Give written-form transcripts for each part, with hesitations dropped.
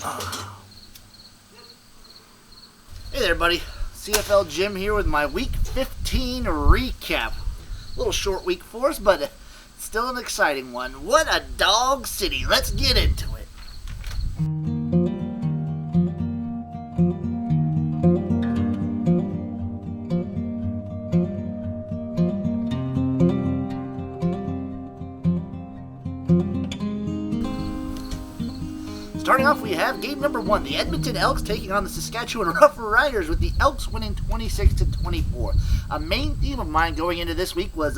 Hey there, buddy. CFL Jim here with my Week 15 recap. A little short week for us, but still an exciting one. What a dog city. Let's get into it. Starting off, we have game number 1, the Edmonton Elks taking on the Saskatchewan Roughriders, with the Elks winning 26-24. A main theme of mine going into this week was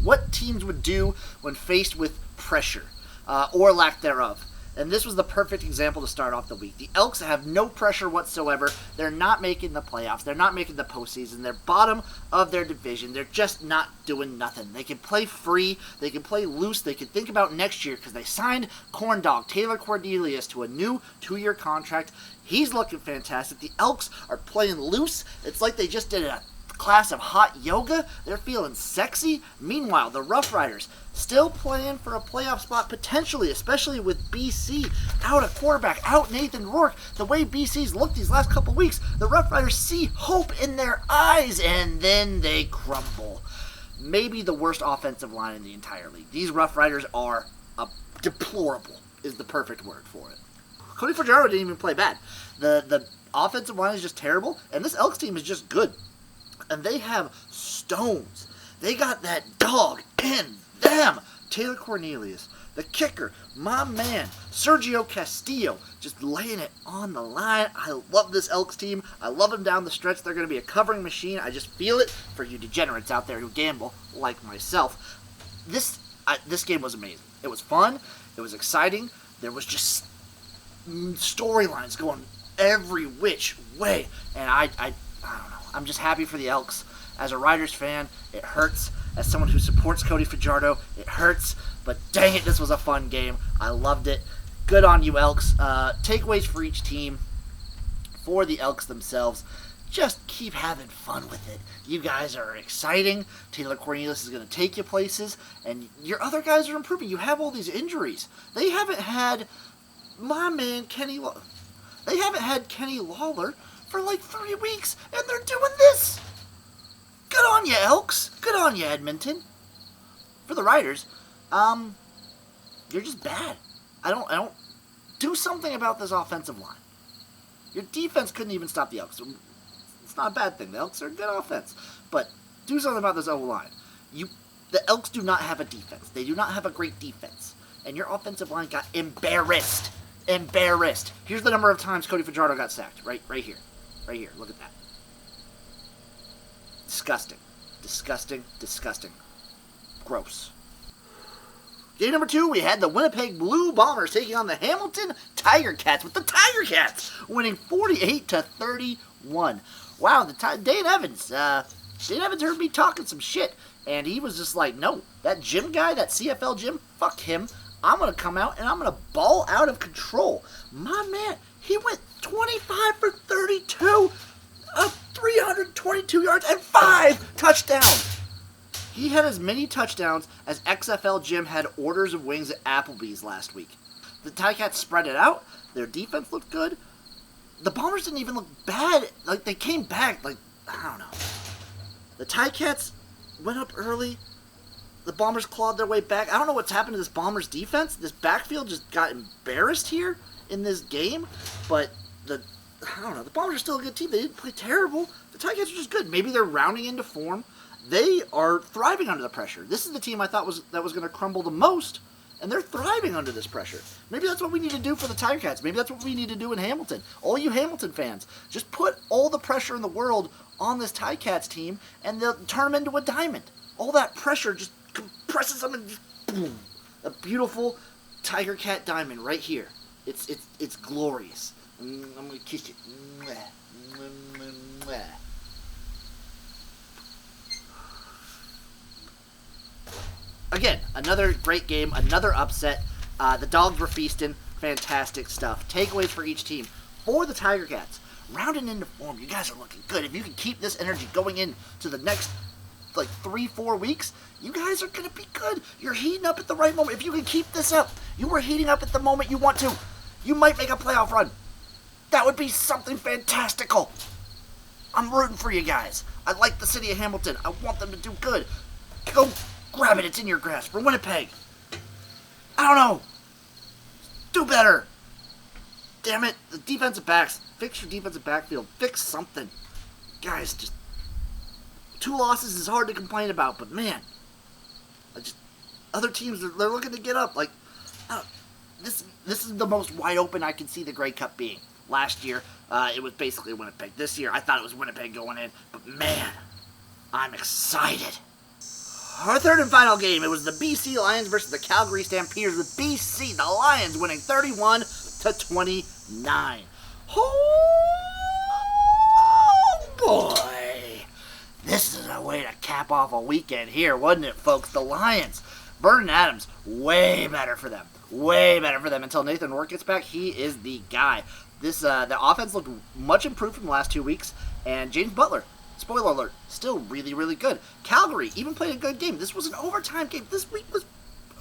what teams would do when faced with pressure, or lack thereof. And this was the perfect example to start off the week. The Elks have no pressure whatsoever. They're not making the playoffs. They're not making the postseason. They're bottom of their division. They're just not doing nothing. They can play free. They can play loose. They can think about next year because they signed Corn Dog Taylor Cornelius to a new 2-year contract. He's looking fantastic. The Elks are playing loose. It's like they just did a class of hot yoga. They're feeling sexy. Meanwhile, the Roughriders still playing for a playoff spot potentially, especially with BC out a quarterback, out Nathan Rourke. The way BC's looked these last couple weeks, the Roughriders see hope in their eyes, and then they crumble. Maybe the worst offensive line in the entire league. These Roughriders are deplorable, is the perfect word for it. Cody Fajardo didn't even play bad. The offensive line is just terrible, and this Elks team is just good. And they have stones. They got that dog in them. Taylor Cornelius, the kicker, my man, Sergio Castillo, just laying it on the line. I love this Elks team. I love them down the stretch. They're going to be a covering machine. I just feel it for you degenerates out there who gamble like myself. This game was amazing. It was fun. It was exciting. There was just storylines going every which way. And I don't know. I'm just happy for the Elks. As a Riders fan, it hurts. As someone who supports Cody Fajardo, it hurts. But dang it, this was a fun game. I loved it. Good on you, Elks. Takeaways for each team. For the Elks themselves, just keep having fun with it. You guys are exciting. Taylor Cornelius is going to take you places. And your other guys are improving. You have all these injuries. They haven't had my man Kenny Lawler. They haven't had Kenny Lawler for like 3 weeks, and they're doing this. Good on you, Elks. Good on you, Edmonton. For the Riders, you're just bad. I don't do something about this offensive line. Your defense couldn't even stop the Elks. It's not a bad thing. The Elks are a good offense, but do something about this O-line. The Elks do not have a defense. They do not have a great defense, and your offensive line got embarrassed. Embarrassed. Here's the number of times Cody Fajardo got sacked. Right here. Right here. Look at that. Disgusting. Disgusting. Disgusting. Gross. Game number 2, we had the Winnipeg Blue Bombers taking on the Hamilton Tigercats, with the Tigercats winning 48-31. Wow, Dane Evans heard me talking some shit, and he was just like, no, that Jim guy, that CFL Jim, fuck him. I'm going to come out and I'm going to ball out of control. My man, he went 25 for 32, 322 yards, and 5 touchdowns. He had as many touchdowns as XFL Jim had orders of wings at Applebee's last week. The Ticats spread it out. Their defense looked good. The Bombers didn't even look bad. Like, they came back, like, I don't know. The Ticats went up early. The Bombers clawed their way back. I don't know what's happened to this Bombers defense. This backfield just got embarrassed here in this game. But the Bombers are still a good team. They didn't play terrible. The Ticats are just good. Maybe they're rounding into form. They are thriving under the pressure. This is the team I thought was going to crumble the most, and they're thriving under this pressure. Maybe that's what we need to do for the Tigercats. Maybe that's what we need to do in Hamilton. All you Hamilton fans, just put all the pressure in the world on this Ticats team, and they'll turn them into a diamond. All that pressure just compresses them, and just boom, a beautiful Tigercat diamond right here. It's glorious. I'm gonna kiss it. Mwah, mwah, mwah, mwah. Again, another great game, another upset. The Dogs were feasting. Fantastic stuff. Takeaways for each team. For the Tigercats, rounding into form. You guys are looking good. If you can keep this energy going into the next, 3-4 weeks, you guys are going to be good. You're heating up at the right moment. If you can keep this up, you are heating up at the moment you want to. You might make a playoff run. That would be something fantastical. I'm rooting for you guys. I like the city of Hamilton. I want them to do good. Go grab it. It's in your grasp. For Winnipeg. I don't know. Do better. Damn it. The defensive backs. Fix your defensive backfield. Fix something. Guys, just 2 losses is hard to complain about, but man, other teams, they're looking to get up. Like, this is the most wide open I can see the Grey Cup being. Last year, it was basically Winnipeg. This year, I thought it was Winnipeg going in, but man, I'm excited. Our third and final game, it was the BC Lions versus the Calgary Stampeders, with BC, the Lions, winning 31-29. Oh boy! This is a way to cap off a weekend here, wasn't it, folks? The Lions. Vernon Adams, way better for them. Way better for them until Nathan Rourke gets back. He is the guy. The offense looked much improved from the last 2 weeks, and James Butler, spoiler alert, still really, really good. Calgary even played a good game. This was an overtime game. This week was,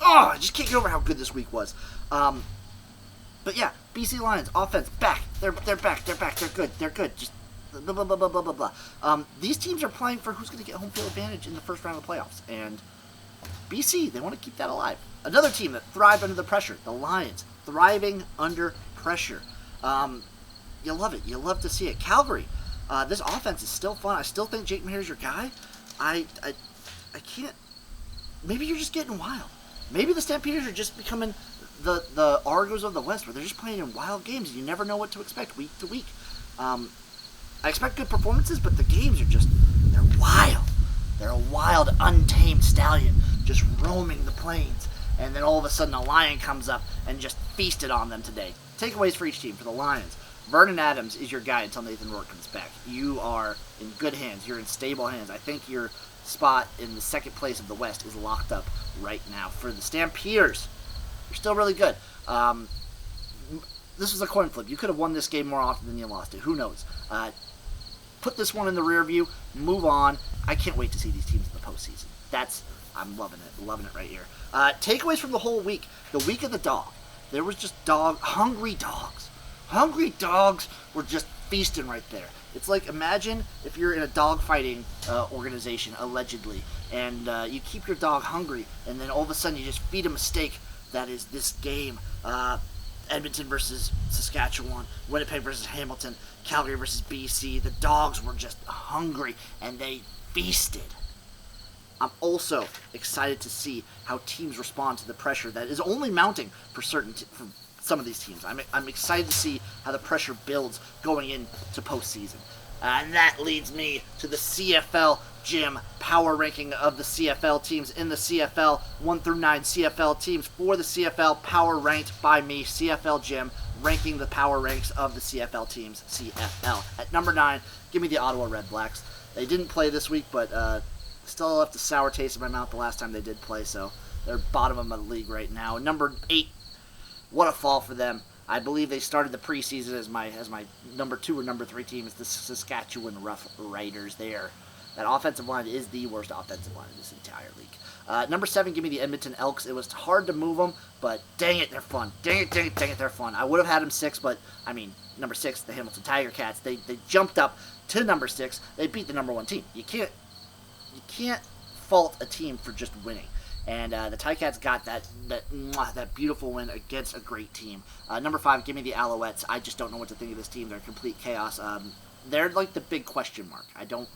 I just can't get over how good this week was. But yeah, BC Lions offense back. They're back. They're good. They're good. Just blah blah blah blah blah blah blah. These teams are playing for who's going to get home field advantage in the first round of the playoffs, and BC, they want to keep that alive. Another team that thrived under the pressure, the Lions, thriving under pressure. You love it. You love to see it. Calgary, this offense is still fun. I still think Jake Maher's your guy. I can't. Maybe you're just getting wild. Maybe the Stampeders are just becoming the Argos of the West, where they're just playing in wild games. You never know what to expect week to week. I expect good performances, but the games are they're wild. They're a wild, untamed stallion just roaming the plains. And then all of a sudden a lion comes up and just feasted on them today. Takeaways for each team. For the Lions, Vernon Adams is your guy until Nathan Rourke comes back. You are in good hands. You're in stable hands. I think your spot in the second place of the West is locked up right now. For the Stampeders, you're still really good. This was a coin flip. You could have won this game more often than you lost it. Who knows? Put this one in the rear view. Move on. I can't wait to see these teams in the postseason. I'm loving it right here. Takeaways from the whole week. The week of the dog. There was just hungry dogs. Hungry dogs were just feasting right there. It's like, imagine if you're in a dog fighting organization, allegedly, and you keep your dog hungry, and then all of a sudden you just feed him a steak. That is this game. Edmonton versus Saskatchewan, Winnipeg versus Hamilton, Calgary versus BC. The dogs were just hungry, and they feasted. I'm also excited to see how teams respond to the pressure that is only mounting for for some of these teams. I'm excited to see how the pressure builds going into postseason. And that leads me to the CFL Jim power ranking of the CFL teams in the CFL 1 through 9 CFL teams for the CFL power ranked by me, CFL Jim, ranking the power ranks of the CFL teams, CFL. At number 9, give me the Ottawa Red Blacks. They didn't play this week, but still left a sour taste in my mouth the last time they did play, so they're bottom of the league right now. Number 8, what a fall for them. I believe they started the preseason as my number 2 or number 3 team is the Saskatchewan Roughriders there. That offensive line is the worst offensive line in this entire league. Number 7, give me the Edmonton Elks. It was hard to move them, but dang it, they're fun. Dang it, they're fun. I would have had them 6, but, number 6, the Hamilton Tigercats, they jumped up to number 6. They beat the number 1 team. You can't fault a team for just winning. And the Ticats got that beautiful win against a great team. Number 5, give me the Alouettes. I just don't know what to think of this team. They're complete chaos. They're like the big question mark. I don't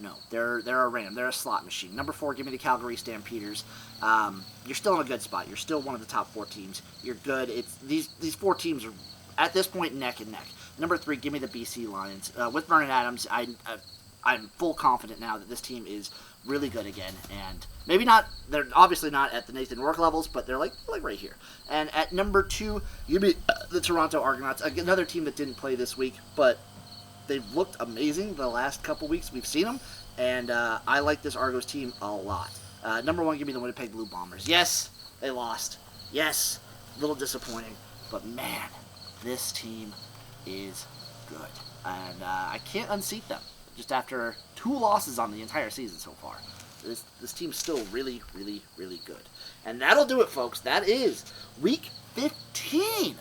know. They're a random. They're a slot machine. Number 4, give me the Calgary Stampeders. You're still in a good spot. You're still one of the top 4 teams. You're good. It's these 4 teams are at this point neck and neck. Number 3, give me the BC Lions. With Vernon Adams, I'm full confident now that this team is really good again, and maybe not. They're obviously not at the Nathan Rourke levels, but they're like right here. And at number 2, you beat the Toronto Argonauts, another team that didn't play this week, but they've looked amazing the last couple weeks we've seen them, and I like this Argos team a lot. Number 1, give me the Winnipeg Blue Bombers. Yes, they lost. Yes, a little disappointing, but man, this team is good, and I can't unseat them. Just after 2 losses on the entire season so far. This team's still really, really, really good. And that'll do it, folks. That is Week 15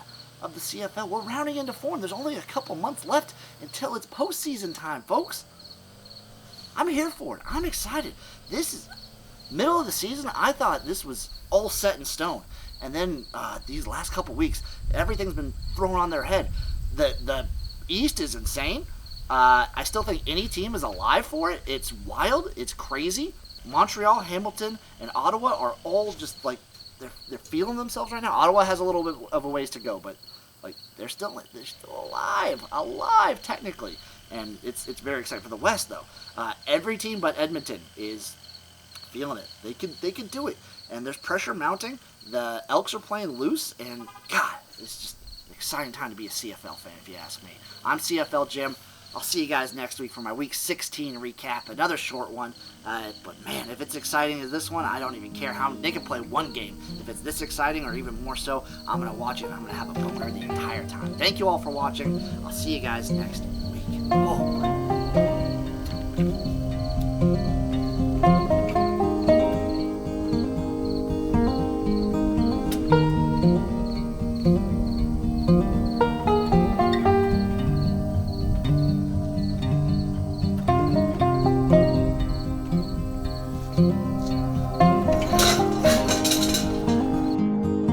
of the CFL. We're rounding into form. There's only a couple months left until it's postseason time, folks. I'm here for it. I'm excited. This is middle of the season. I thought this was all set in stone. And then these last couple weeks, everything's been thrown on their head. The East is insane. I still think any team is alive for it. It's wild. It's crazy. Montreal, Hamilton, and Ottawa are all just like they're feeling themselves right now. Ottawa has a little bit of a ways to go, but like they're still alive technically, and it's very exciting for the West though. Every team but Edmonton is feeling it. They can do it, and there's pressure mounting. The Elks are playing loose, and God, it's just an exciting time to be a CFL fan if you ask me. I'm CFL Jim. I'll see you guys next week for my Week 16 recap, another short one. But man, if it's exciting as this one, I don't even care how they can play one game. If it's this exciting or even more so, I'm going to watch it and I'm going to have a poker the entire time. Thank you all for watching. I'll see you guys next week. Oh,